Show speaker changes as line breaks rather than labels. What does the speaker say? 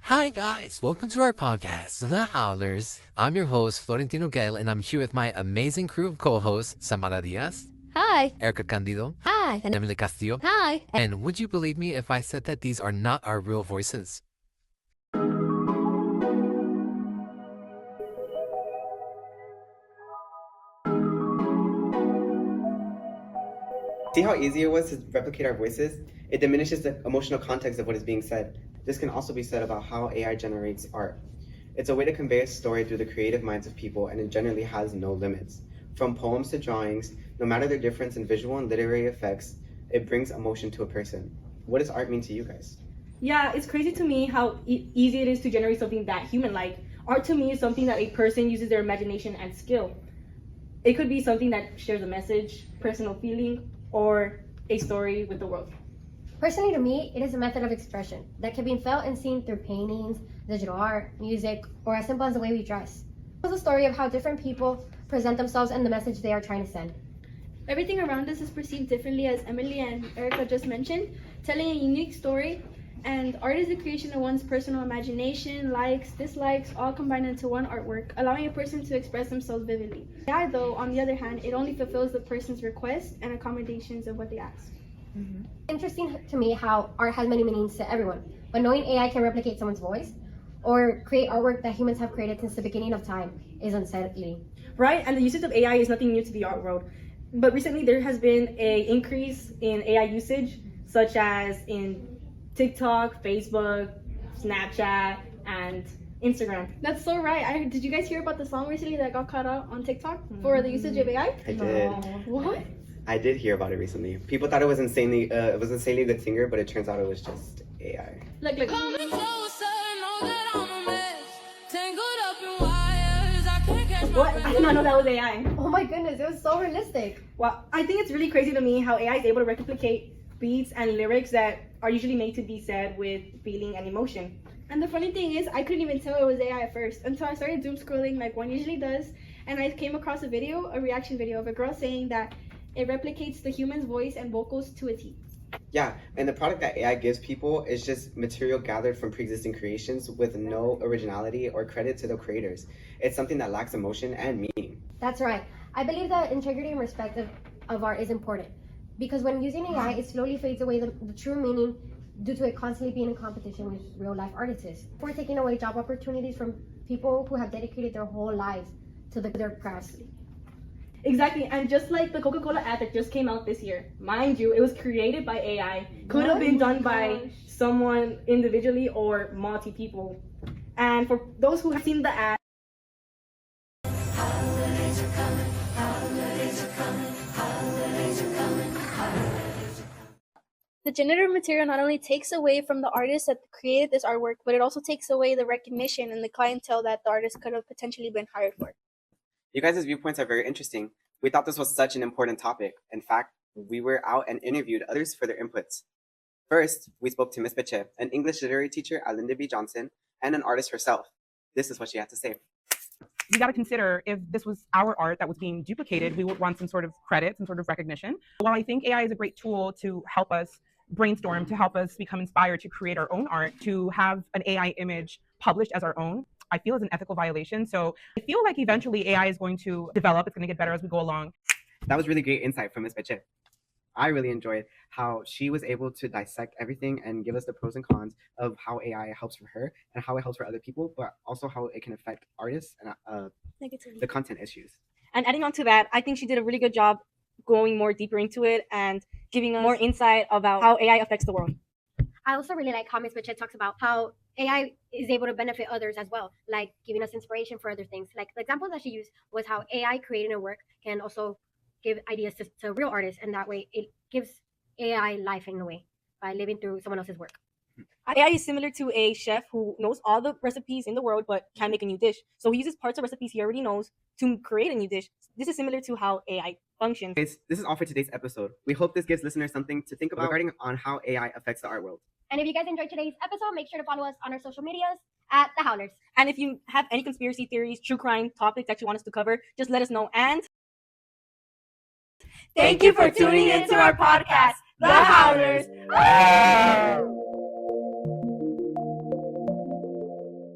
Hi guys, welcome to our podcast, The Howlers. I'm your host, Florentino Gale, and I'm here with my amazing crew of co-hosts, Samara Diaz,
Hi.
Erica Candido,
Hi.
and Emily Castillo.
Hi.
And would you believe me if I said that these are not our real voices?
See how easy it was to replicate our voices? It diminishes the emotional context of what is being said. This can also be said about how AI generates art. It's a way to convey a story through the creative minds of people, and it generally has no limits. From poems to drawings, no matter their difference in visual and literary effects, it brings emotion to a person. What does art mean to you guys?
Yeah, it's crazy to me how easy it is to generate something that human-like. Art to me is something that a person uses their imagination and skill. It could be something that shares a message, personal feeling, or a story with the world.
Personally, to me, it is a method of expression that can be felt and seen through paintings, digital art, music, or as simple as the way we dress. It's a story of how different people present themselves and the message they are trying to send.
Everything around us is perceived differently, as Emily and Erica just mentioned, telling a unique story. And art is the creation of one's personal imagination, likes, dislikes, all combined into one artwork, allowing a person to express themselves vividly. AI, though, on the other hand, it only fulfills the person's requests and accommodations of what they ask.
Interesting to me how art has many meanings to everyone, but knowing AI can replicate someone's voice or create artwork that humans have created since the beginning of time is unsettling.
Right? And the usage of AI is nothing new to the art world. But recently there has been an increase in AI usage, such as in TikTok, Facebook, Snapchat, and Instagram.
That's so right. Did you guys hear about the song recently that got caught out on TikTok for the usage of AI?
I did.
What?
I did hear about it recently. People thought it was insanely good singer, but it turns out it was just AI.
Look.
What? I did not know that was AI.
Oh my goodness, it was so realistic.
Well, I think it's really crazy to me how AI is able to replicate beats and lyrics that are usually made to be said with feeling and emotion.
And the funny thing is, I couldn't even tell it was AI at first until I started doom scrolling like one usually does, and I came across a reaction video of a girl saying that it replicates the human's voice and vocals to a T.
Yeah, and the product that AI gives people is just material gathered from pre-existing creations with no originality or credit to the creators. It's something that lacks emotion and meaning.
That's right. I believe that integrity and respect of art is important because when using AI, it slowly fades away the true meaning due to it constantly being in competition with real-life artists. We're taking away job opportunities from people who have dedicated their whole lives to their crafts.
Exactly, and just like the Coca-Cola ad that just came out this year, mind you, it was created by AI, could have been done by someone individually or multi people. And for those who have seen the ad,
The generative material not only takes away from the artist that created this artwork, but it also takes away the recognition and the clientele that the artist could have potentially been hired for.
You guys' viewpoints are very interesting. We thought this was such an important topic. In fact, we were out and interviewed others for their inputs. First, we spoke to Miss Beche, an English literary teacher at Linda B. Johnson, and an artist herself. This is what she had to say.
We got to consider if this was our art that was being duplicated, we would want some sort of credit, some sort of recognition. While I think AI is a great tool to help us brainstorm, to help us become inspired to create our own art, to have an AI image published as our own, I feel is an ethical violation. So I feel like eventually AI is going to develop, it's going to get better as we go along.
That was really great insight from Miss Beche. I really enjoyed how she was able to dissect everything and give us the pros and cons of how AI helps for her and how it helps for other people, but also how it can affect artists and the content issues.
and adding on to that, I think she did a really good job going more deeper into it and giving us more insight about how AI affects the world.
I also really like how Ms. Mitchell talks about how AI is able to benefit others as well, like giving us inspiration for other things. Like the example that she used was how AI creating a work can also give ideas to real artists, and that way it gives AI life in a way by living through someone else's work.
AI is similar to a chef who knows all the recipes in the world but can't make a new dish. So he uses parts of recipes he already knows to create a new dish. This is similar to how AI functions.
Guys, this is all for today's episode. We hope this gives listeners something to think about regarding on how AI affects the art world.
And if you guys enjoyed today's episode, make sure to follow us on our social medias at The Howlers.
And if you have any conspiracy theories, true crime topics that you want us to cover, just let us know. And
Thank you for tuning into our podcast, The Howlers.